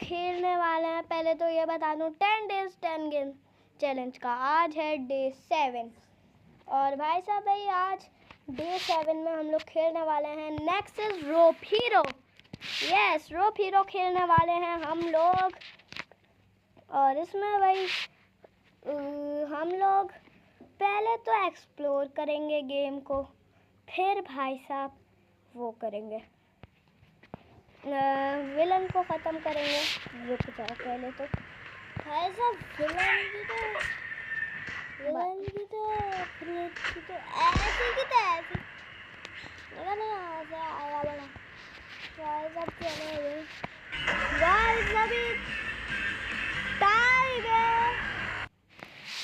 खेलने वाले हैं। पहले तो ये बता दूँ 10 डेज 10 गेम चैलेंज का आज है डे 7। और भाई साहब भाई आज डे 7 में हम लोग खेलने वाले हैं नेक्सस रोप हीरो। यस, रोप हीरो खेलने वाले हैं हम लोग। और इसमें भाई हम लोग पहले तो एक्सप्लोर करेंगे गेम को, फिर भाई साहब वो करेंगे विलन को ख़त्म करेंगे। रुक जाओ पहले तो भाई साहब विलन की तो ऐसी की तो ऐसी नहीं आया बड़ा भाई साहब। चलो गाइस अभी टाइगर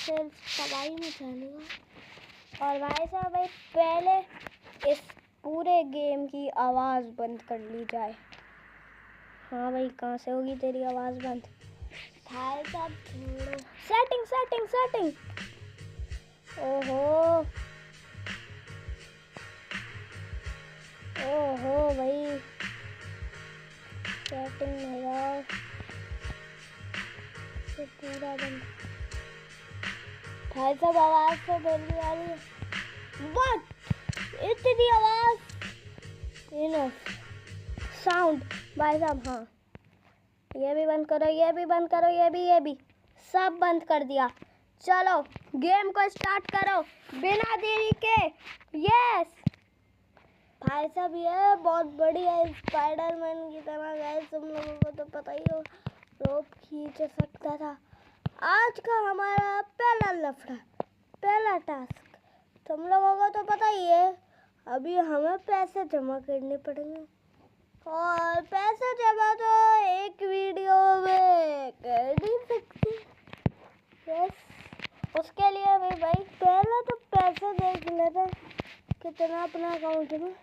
तबाही में चलेगा। और भाई साहब भाई पहले इस पूरे गेम की आवाज़ बंद कर ली जाए। हाँ भाई कहाँ से होगी तेरी आवाज़ बंद? भाई साहब छोड़ो। सेटिंग। ओहो भाई सेटिंग लगाओ तो पूरा बंद। भाई साहब आवाज़ तो जल्दी आ रही है, बट इतनी आवाज़ इनफ साउंड। भाई साहब हाँ ये भी बंद करो, ये भी बंद करो, ये भी सब बंद कर दिया। चलो गेम को स्टार्ट करो बिना देरी के। यस भाई साहब ये बहुत बड़ी है, स्पाइडरमैन की तरह। गाइस तुम लोगों को तो पता ही हो रोप खींच सकता था। आज का हमारा पहला लफड़ा, पहला टास्क तुम लोगों को तो पता ही है। अभी हमें पैसे जमा करने पड़ेंगे और पैसे जमा तो एक वीडियो में कर नहीं सकती। यस उसके लिए भी भाई पहले तो पैसे देख लेते कितना अपना अकाउंट में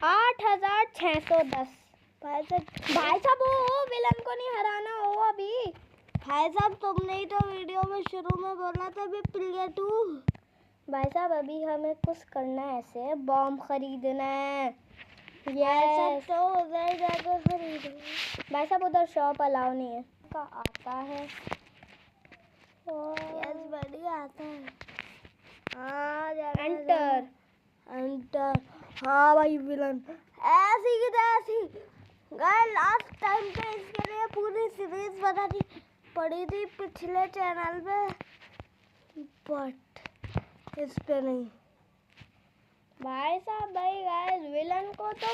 8610। भाई साहब वो विलन को नहीं हराना हो अभी। भाई साहब तुमने ही तो वीडियो में शुरू में बोला था भी प्ले 2। भाई साहब अभी हमें कुछ करना है, ऐसे बॉम्ब खरीदना है। यस तो उधर जाकर खरीदो। भाई साहब उधर शॉप अलाउ नहीं है का आता है। यस बढ़िया आता है। एंटर। हाँ भाई विलन ऐसी की तैसी। गाइस लास्ट टाइम पे इसके लिए पूरी सीरीज बनानी पड़ी थी पिछले चैनल पे, बट इस पे नहीं। भाई साहब भाई गाइस विलन को तो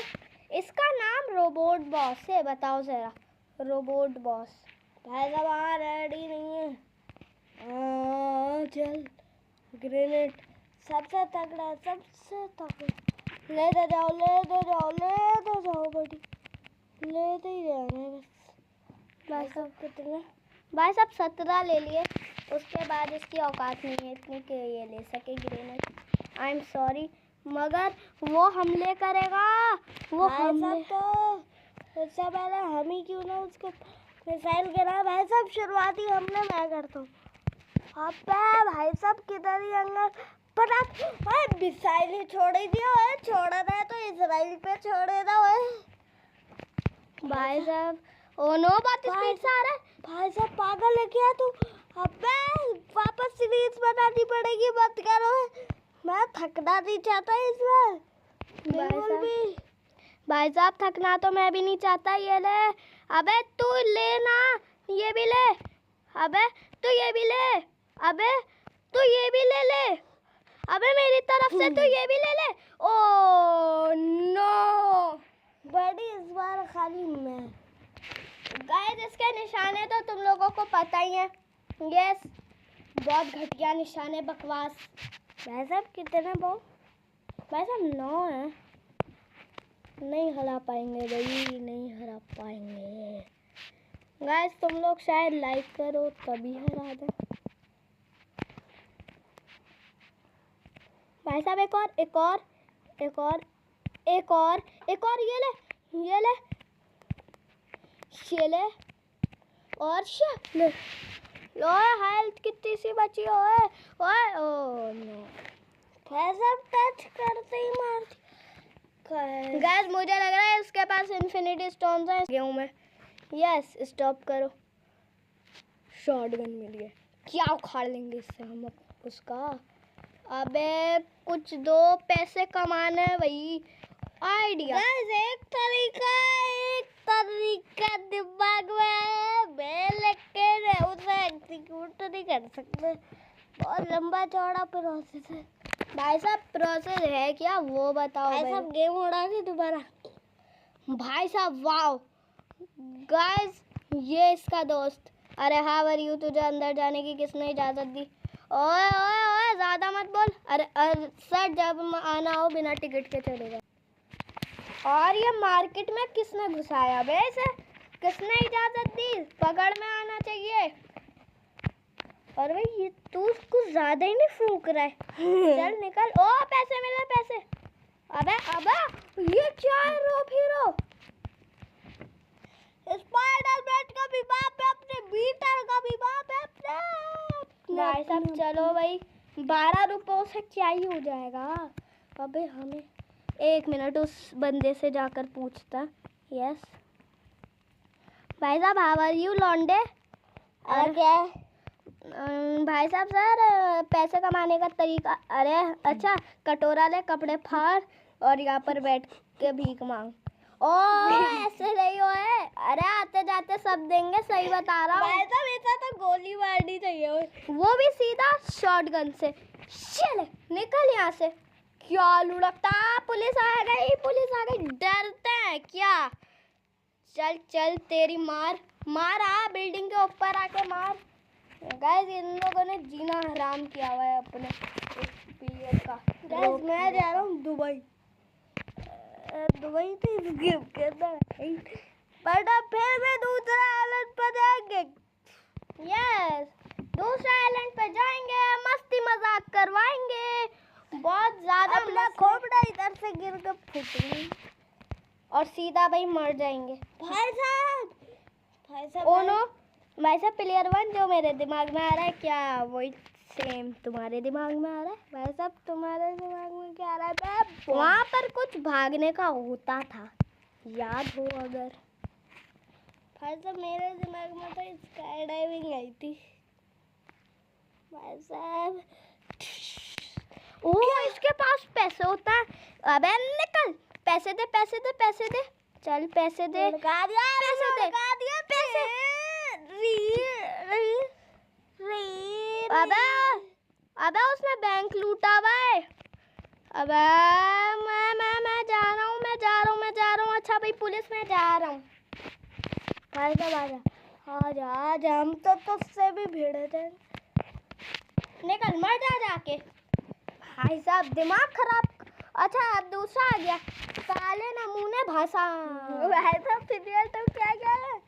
इसका नाम रोबोट बॉस है। बताओ जरा रोबोट बॉस। भाई साहब हाँ रेडी नहीं है। चल ग्रेनेड सबसे तगड़ा लेते जाओ बड़ी लेते ही रहना है बस। भाई साहब कितने? भाई साहब 17 ले लिए, उसके बाद इसकी औकात नहीं है इतनी कि ये ले सके ग्रेनेड। आई एम सॉरी मगर वो हमले करेगा। वो हमले तो उससे पहले हम ही क्यों ना उसको मिसाइल गिरा। भाई साहब शुरुआती हमले मैं करता हूँ। अबे भाई साहब किधर ही अंदर पर मिसाइल ही छोड़ ही दिया है। छोड़ा है तो इसराइल पे छोड़े ना भाई साहब। ओ नो बात स्पीड से आ रहा है। भाई साहब पागल है क्या तू? अबे वापस सीरीज बनानी पड़ेगी, मत करो। मैं थकना नहीं चाहता इसमें बिल्कुल भी। भाई साहब थकना तो मैं भी नहीं चाहता। ये ले अबे तू लेना, ये भी ले। अबे तू ये भी ले। अबे तू ये भी ले। अबे मेरी तरफ से तू ये भी ले। ओ नो बड़ी इस बार खाली मैं। गाइस इसके निशाने तो तुम लोगों को पता ही है। यस बहुत घटिया निशाने, बकवास। भाई साहब कितने भाई साहब 9 है। नहीं हरा पाएंगे भाई, नहीं हरा पाएंगे। गाइस तुम लोग शायद लाइक करो तभी हरा दे। भाई साहब एक और ये ले और ले। हेल्थ कितनी सी बची हो है। ओ नो भाई साहब टच करते ही मार। गैस मुझे लग रहा है इसके पास इन्फिनिटी स्टोन्स हैं गेहूं में। यस स्टॉप करो। शॉटगन मिल गया, क्या उखाड़ लेंगे इससे हम उसका। अबे कुछ दो, पैसे कमाने हैं भाई। आइडिया एक तरीका दिमाग में है, मैं लेकिन उसे एग्जीक्यूट नहीं कर सकते, बहुत लंबा चौड़ा प्रोसेस है। भाई साहब प्रोसेस है क्या वो बताओ। भाई साहब गेम उड़ा के दोबारा। भाई साहब वाओ गाइस, ये इसका दोस्त। अरे हाउ आर यू, तुझे अंदर जाने की किसने इजाजत दी। ओए ओए ओए ज्यादा मत बोल। अरे सर जब आना हो बिना टिकट के चले जाओ। और ये मार्केट में किसने घुसाया बे इसे, किसने इजाजत दी, पकड़ में आना चाहिए। और भाई ये तू कुछ ज्यादा ही नहीं फूंक रहा है। चल निकल। ओ पैसे मिले पैसे। अबे अबे ये क्या है, रोप हीरो स्पाइडरमैन का भी बाप है, अपने बीटर का भी बाप है अपने। भाई साहब चलो भाई, 12 रुपयों से क्या ही हो जाएगा। अबे हमें 1 मिनट उस बंदे से जाकर पूछता। यस भाई साहब हाउ आर यू लौंडे। और क्या भाई साहब सर पैसे कमाने का तरीका। अरे अच्छा कटोरा ले, कपड़े फाड़ और यहाँ पर बैठ के भीख मांग। ओ ऐसे नहीं हो है। अरे आते जाते सब देंगे, सही बता रहा हूँ। ऐसा तो गोली मारनी चाहिए, वो भी सीधा शॉटगन से। चल निकल यहाँ से। क्या लुढ़कता, पुलिस आ गई पुलिस आ गई, डरते हैं क्या। चल चल तेरी मार मार, आ बिल्डिंग के ऊपर आके मार। गाइस इन लोगों ने जीना हराम किया हुआ है अपने पीरियड का। गाइस मैं जा रहा हूँ दुबई। दुबई तो इस गेम के अंदर बट अब फिर भी दूसरा आइलैंड पर जाएंगे। यस दूसरा आइलैंड पे जाएंगे, मस्ती मजाक करवाएंगे बहुत ज्यादा। अपना खोपड़ा इधर से गिर कर फूटेंगे और सीधा भाई मर जाएंगे। भाई साहब ओ नो भाई साहब प्लेयर 1 जो मेरे दिमाग में आ रहा है, क्या वही सेम तुम्हारे दिमाग में आ रहा है। भाई साहब तुम्हारे दिमाग में क्या आ रहा है। वहाँ पर कुछ भागने का होता था, याद हो अगर। भाई साहब मेरे दिमाग में तो स्काई डाइविंग आई थी। भाई साहब ओ इसके पास पैसे होता है। अबे निकल, पैसे दे पैसे दे पैसे दे। चल पैसे दे, पैसे दे पैसे। अबे उसने बैंक लूटा हुआ है। अबे मैं जा रहा हूँ मैं जा रहा हूँ। अच्छा भाई पुलिस में जा रहा हूँ। भाई साहब आजा हम तो तुझसे भी भिड़े थे। निकल मर जा जाके। भाई साहब दिमाग खराब। अच्छा अब दूसरा आ गया, काले नमूने भाषा। भाई साहब सीरियल तो क्या क्या है।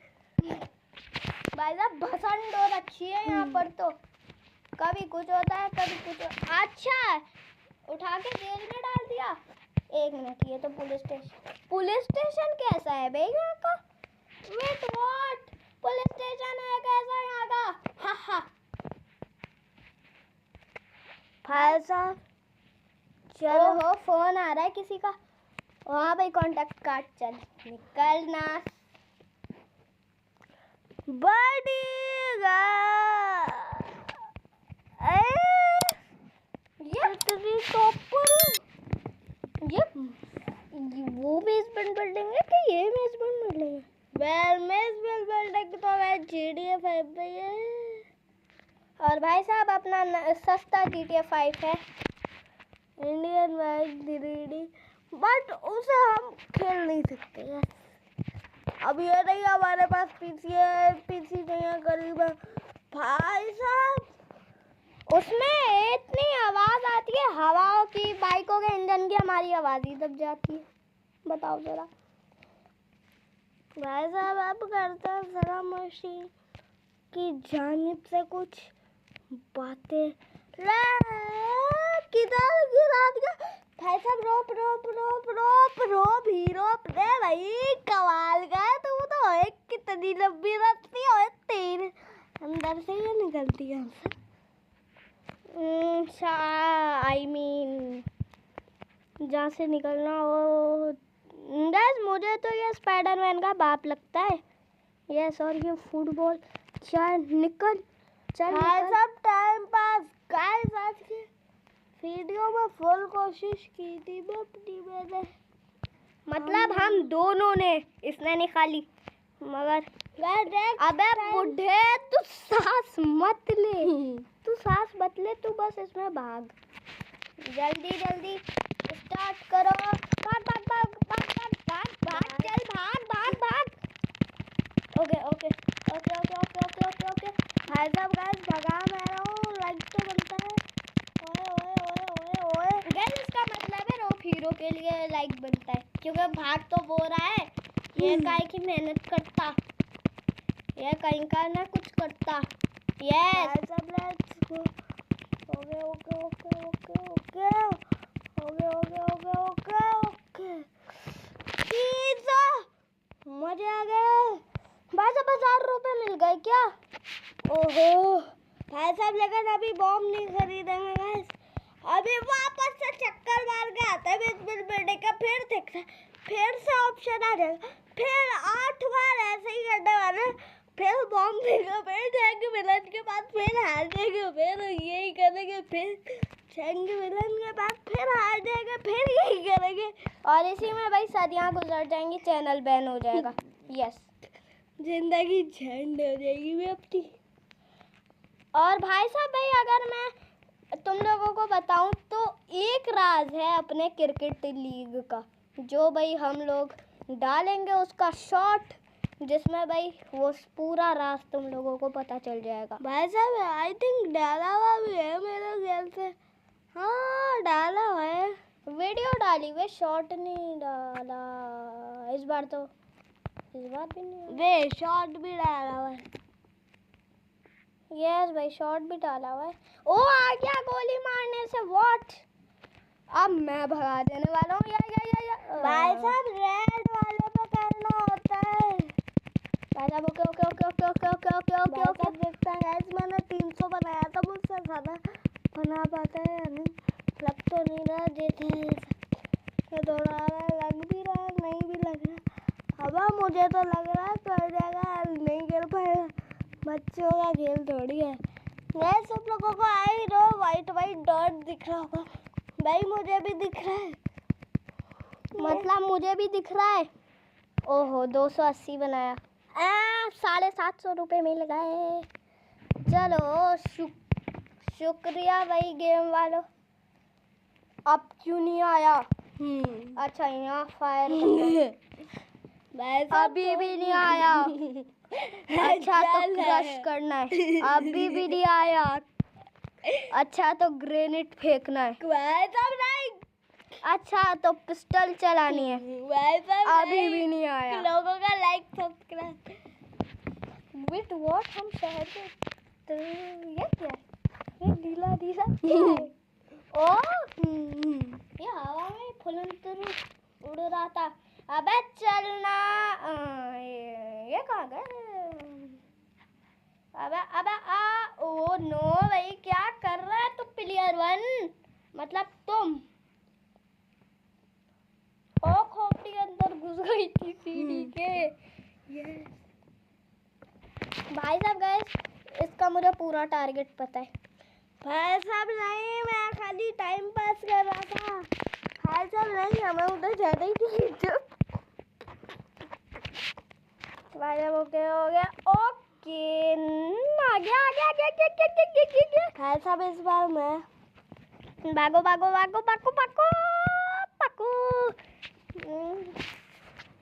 भाई साहब भसन दो रखी है यहाँ पर, तो कभी कुछ होता है कभी कुछ। अच्छा उठा के जेल में डाल दिया। 1 मिनट, ये तो पुलिस स्टेशन कैसा है भाई यहाँ का। वेट व्हाट, पुलिस स्टेशन है कैसा यहाँ का। हा हा भाई साहब चलो हो फोन आ रहा है किसी का। हाँ भाई कांटेक्ट काट, चल निकलना बढ़ेगा। ये वो बेसमेंट बिल्डिंग है कि ये बेसमेंट बिल्डिंग है। बेसमेंट बिल्डिंग तो मैं GTA 5 पे है। और भाई साहब अपना सस्ता GTA 5 है, इंडियन बाइक 3D, बट उसे हम खेल नहीं सकते हैं। अब ये नहीं हमारे पास पीसी है, पीसी नहीं है गरीब है। भाई साहब उसमें इतनी आवाज आती है हवाओं की, बाइकों के इंजन की, हमारी आवाज ही दब जाती है। बताओ जरा। भाई साहब अब करते हैं जरा मशीन की जानिब से कुछ बातें। किधर गिरा दिया। भाई साहब रोप दे भाई, कमाल का है तू तो। एक कितनी लंबी रस्सी है तेरे, अंदर से ये निकलती है। आई मीन जहाँ से निकलना हो। गैस मुझे तो ये स्पाइडरमैन का बाप लगता है। यस, और ये फुटबॉल। चल निकल, चल निकल। सब टाइम पास गाइस। आज के वीडियो में फुल कोशिश की थी मैं अपनी, मैंने मतलब हम दोनों ने, इसने नहीं खाली, मगर अबे बुढ़े तू सांस मत ले, तू सांस मत ले, तू बस इसमें भाग। जल्दी जल्दी स्टार्ट करो। भाग भाग भाग भाग भाग भाग भाग, चल भाग भाग भाग। Okay okay okay okay okay okay okay okay भाई साहब गाइस भगा मैं रहा हूँ। लाइक तो बनता है। ओए ओए ओए ओए ओए गाइस, इसका मतलब है रोप हीरो के लिए लाइक बनता है, क्योंकि भाग तो वो रहा है, ये काहे की मेहनत करता, ये कहीं का ना कुछ करता। यस सब let's go. Okay okay okay okay okay okay okay okay okay okay pizza, मजे आ गए भाई साहब। 1000 रुपए मिल गए क्या? ओहो भाई साहब, लेकिन अभी बॉम्ब नहीं खरीदेंगे गाइस, अभी वापस से चक्कर मार के आते हैं 20 मिनट का, फिर देखते हैं, फिर से ऑप्शन आ जाएगा, फिर 8 बार ऐसे ही करने वाले, फिर बॉम्ब देगा, फिर जाएंगे विलन के पास, फिर हार जाएंगे, फिर यही करेंगे, फिर जाएंगे विलन के पास, फिर हार जाएंगे, फिर यही करेंगे, और इसी में भाई सदियाँ गुजर जाएंगी, चैनल बैन हो जाएगा। यस, जिंदगी झंड हो जाएगी मैं अपनी। और भाई साहब भाई, अगर मैं तुम लोगों को बताऊं तो एक राज है अपने क्रिकेट लीग का, जो भाई हम लोग डालेंगे उसका शॉट, जिसमें भाई वो पूरा राज तुम लोगों को पता चल जाएगा। भाई साहब आई थिंक डाला हुआ भी है मेरे ख्याल से। हाँ डाला हुआ है, वीडियो डाली हुई, शॉट नहीं डाला इस बार तो, इस बार भी नहीं वे शॉट भी डाला हुआ है। यस भाई शॉट भी डाला हुआ है। ओ आ गया गोली मारने से, व्हाट। अब मैं भगा देने वाला हूँ। या भाई साहब रेड वाले पे करना होता है भाई साहब। Okay okay okay okay okay okay okay okay okay देखता है गाइस, मैंने 300 बनाया था, मुझसे ज़्यादा बना पाता है या नहीं, लग तो नहीं रहा, जैसे दौड़ा रहा है, लग भी रहा है, नहीं भी लग रहा। अब मुझे तो लग रहा है कर जाएगा, नहीं कर पाएगा, बच्चों का खेल थोड़ी है। मैं सब लोगों को आई रो वाइट वाइट डॉट दिख रहा होगा भाई, मुझे भी दिख रहा है, मतलब मुझे भी दिख रहा है। ओहो 280 बनाया, 750 रुपये मिल गए। चलो शुक्रिया भाई गेम वालों। अब क्यों नहीं आया? अच्छा यहाँ फायर अभी भी नहीं आया। अच्छा तो क्रश करना है, अभी भी नहीं आया। अच्छा तो ग्रेनेड फेंकना है, अच्छा तो पिस्टल चलानी है, अभी भी नहीं आया। लोगों का लाइक सब्सक्राइब विथ व्हाट, हम शहर के तो ये क्या है, ये ढीला ढीला ओ ये हवा में फुलंतर उड़ रहा था। अबे चलना, ये कहाँ गए? अबे ओ नो भाई, क्या कर रहा है तू प्लेयर 1, मतलब तुम। ओ खोपड़ी अंदर घुस गई थी सीढ़ी के। यस भाई साहब गाइस, इसका मुझे पूरा टारगेट पता है। भाई साहब नहीं, मैं खाली टाइम पास कर रहा था। भाई साहब नहीं, हमें उधर जाना ही थी। भाई साहब ओके हो गया, ओके आ गया। भाई साहब इस बार मैं भागो भागो भागो भागो भागो भागो।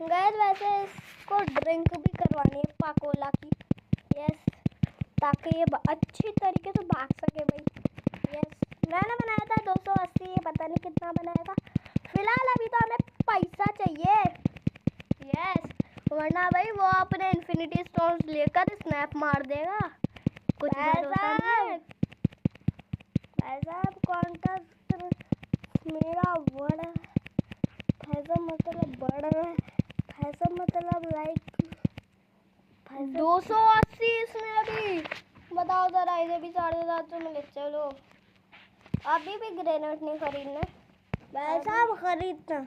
गाइस वैसे इसको ड्रिंक भी करवानी है पाकोला की, यस, ताकि ये अच्छी तरीके से भाग सके भाई। यस मैंने बनाया था 280, पता नहीं कितना बनाया था। फिलहाल अभी तो हमें पैसा चाहिए, यस, वरना भाई वो अपने इन्फिनिटी स्टोन्स लेकर स्नैप मार देगा, कुछ भरोसा नहीं है। ऐसा कॉन्टेस्ट मेरा बड़ा ऐसा मतलब बड़ा है, ऐसा मतलब लाइक 280 इसमें अभी, बताओ जरा, इसे भी 750 मिले। चलो अभी भी ग्रेनेड नहीं खरीदना, वैसा खरीदना।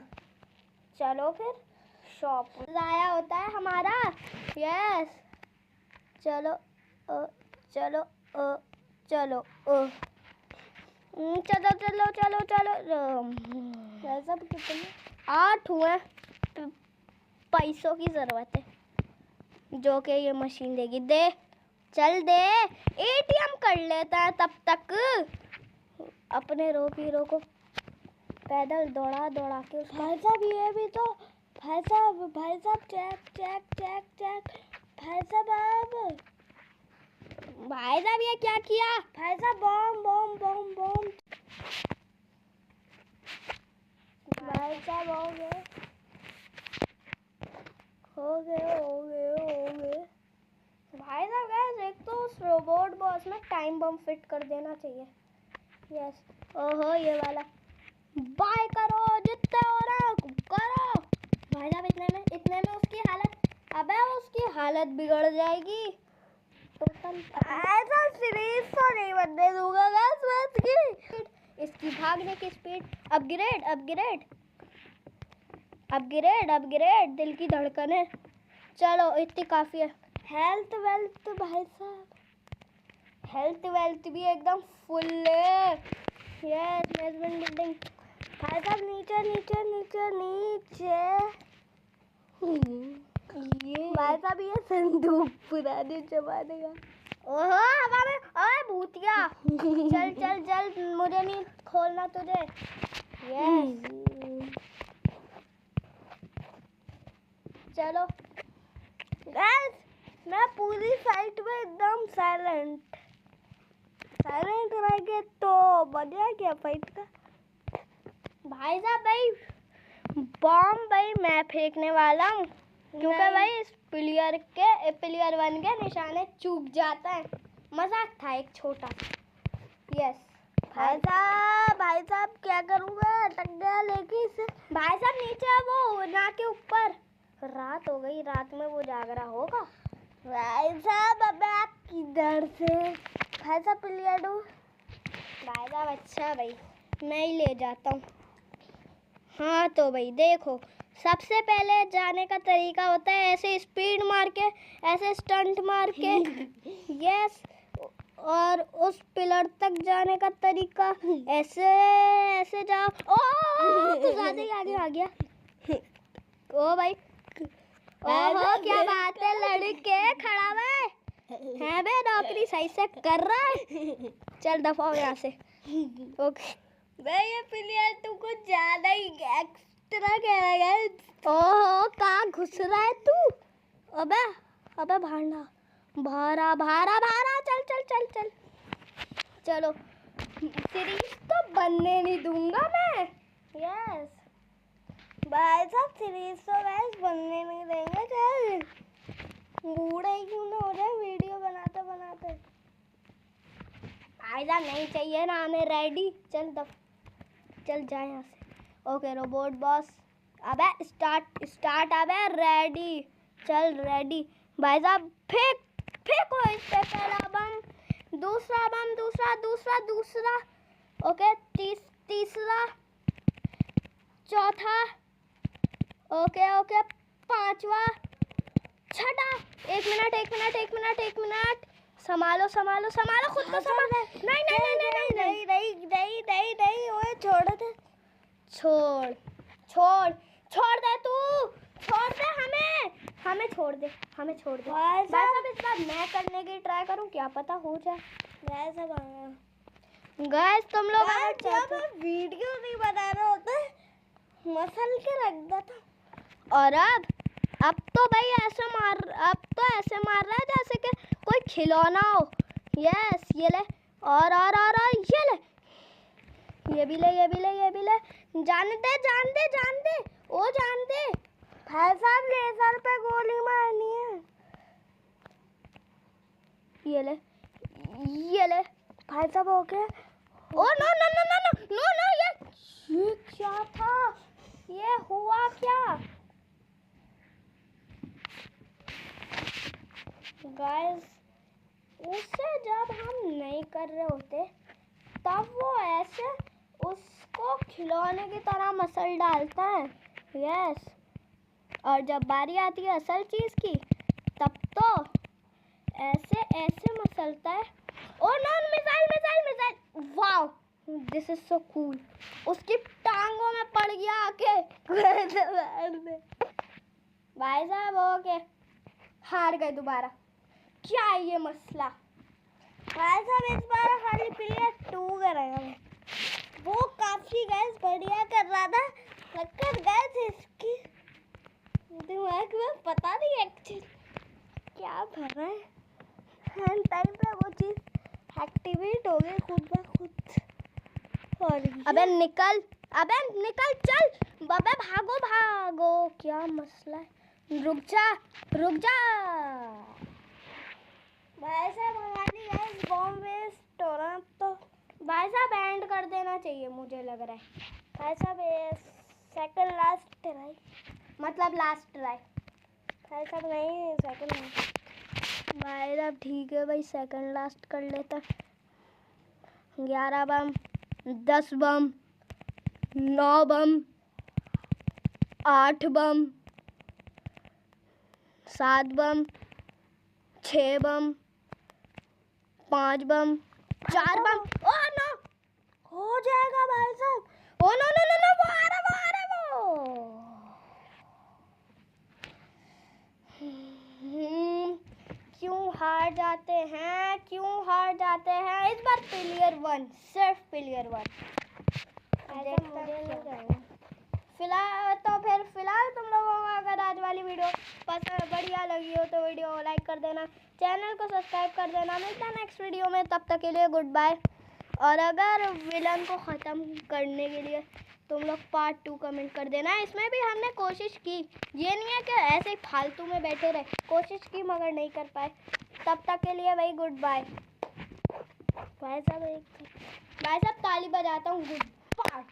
चलो फिर शॉप जाया होता है हमारा, यस चलो चलो चलो चलो चलो चलो चलो। सब कितने 8 हुए। पैसों की जरूरत है जो कि ये मशीन देगी। दे चल दे। एटीएम कर लेता है तब तक। अपने हीरो को पैदल दौड़ा दौड़ा के। भाई साहब ये भी तो भाई साहब चेक चेक चेक चेक। भाई साहब ये क्या किया? भाई साहब बम बम बम बम। भाई साहब हो गए। भाई साहब गाइस एक तो उस रोबोट बॉस में टाइम बम फिट कर देना चाहिए। यस। ओहो ये वाला बाय करो जितने हो रहा करो। भाई साहब इतने में उसकी हालत बिगड़ जाएगी। टोटल ऐसा सीरीज तो नहीं बनने दूंगा गाइस। इसकी भागने की स्पीड अपग्रेड दिल की धड़कनें। चलो इतनी काफी है। हेल्थ वेल्थ भाई साहब हेल्थ वेल्थ भी एकदम फुल है। Yes basement building. भाई साहब नीचे नीचे नीचे नीचे। ये भाई साहब ये संदूक पुराने जमाने का। ओहो हवा में। ओए भूतिया चल चल चल मुझे नहीं खोलना तुझे। यस चलो गाइस मैं पूरी साइट में एकदम साइलेंट रह गए तो बढ़िया क्या फाइट का। भाई साहब बॉम्ब मैं फेंकने वाला हूँ क्योंकि भाई इस प्लेयर 1 के निशाने चूक जाता है। मजाक था एक छोटा। यस भाई साहब क्या करूँगा? अटक गया लेके इसे। भाई साहब नीचे वो ना के ऊपर। रात हो गई रात में वो जाग रहा होगा। भाई साहब अब आप किधर से? भाई साहब प्लेयर 2। भाई साहब अच्छा भाई मैं ही ले जाता हूँ। हाँ तो भाई देखो सबसे पहले जाने का तरीका होता है ऐसे स्पीड मार के ऐसे स्टंट मार के। यस और उस पिलर तक जाने का तरीका ऐसे ऐसे जाओ। ओ तो ज़्यादा ही आगे आ गया। ओ भाई ओहो क्या बात है लड़के खड़ा है बे नौकरी सही से कर रहा है। चल दफाओ यहाँ से। ओके भाई ये प्लेयर तुमको ज्यादा ही एक्स्ट्रा कह रहा है। ओहो कहाँ घुस रहा है तू? अबे भारा चल चलो सीरीज तो बनने नहीं दूंगा मैं। यस भाई साहब सीरीज तो वैसे बनने नहीं देंगे। चल बूढ़ा ही क्यों ना हो जाए वीडियो बनाते बनाते। भाई साहब नहीं चाहिए ना हमें। रेडी चल जाए यहाँ से। ओके रोबोट बॉस अबे स्टार्ट अबे रेडी चल रेडी। भाई साहब फेंको इस पे पहला बम दूसरा ओके तीसरा चौथा ओके पांचवा छठा। एक मिनट संभालो खुद को संभालो। नहीं ओए छोड़ दे तू छोड़ दे हमें छोड़ दे। भाई साहब इस बार मैं करने की ट्राई करूं क्या पता हो जाए। गाइस तुम लोग जब वीडियो नहीं बना रहे होते मसल के रख देता। और अब तो भाई ऐसे मार रहा है जैसे कि कोई खिलौना हो। यस ये ले और ये ले ये भी ले। जान दे ओ जान दे। भाई साहब लेजर पे गोली मारनी है। ये ले भाई साहब हो गया। ओ नो ये क्या था? ये हुआ क्या? गाइस उससे जब हम नहीं कर रहे होते तब वो ऐसे उसको खिलौने की तरह मसल डालता है। यस और जब बारी आती है असल चीज़ की तब तो ऐसे ऐसे मसलता है। ओ नॉन missile missile missile, wow this is so cool. उसकी टांगों में पड़ गया आके। भाई साहब ओके, हार गए दोबारा। क्या है ये मसला? भाई साहब इस बार खाली प्लेयर 2 करेगा। वो काफी गैस बढ़िया कर रहा था, लगकर गैस इसकी दिमाग में पता नहीं एक्चुअली क्या भर रहा है। हैंड टाइम पे वो चीज एक्टिवेट हो गई खुद ब खुद। और अबे निकल चल, अबे भागो भागो, क्या मसला है? रुक जा भाई साहब, हमारी गैस बॉम्ब वेस्ट हो रहा। तो भाई साहब एंड कर देना चाहिए मुझे लग रहा है। भाई साहब सेकंड लास्ट ट्राई, मतलब लास्ट ट्राई। भाई साहब नहीं सेकंड। भाई साहब ठीक है भाई, सेकंड लास्ट कर लेता। 11 बम, 10 बम, 9 बम, 8 बम, 7 बम, 6 बम, 5 बम, 4 बम। ओ नो, हो जाएगा भाई साहब। Oh no no no no, वो आ रहा क्यों हार जाते हैं इस बार? प्लेयर 1, सिर्फ प्लेयर 1। फिलहाल तुम लोगों को अगर आज वाली वीडियो पसंद बढ़िया लगी हो तो वीडियो को लाइक कर देना, चैनल को सब्सक्राइब कर देना। मिलता है नेक्स्ट वीडियो में, तब तक के लिए गुड बाय। और अगर विलन को ख़त्म करने के लिए तुम लोग पार्ट 2 कमेंट कर देना। इसमें भी हमने कोशिश की, ये नहीं है कि ऐसे ही फालतू में बैठे रहे, कोशिश की मगर नहीं कर पाए। तब तक के लिए भाई गुड बाय। भाई साहब ताली बजाता हूँ, गुड बाय।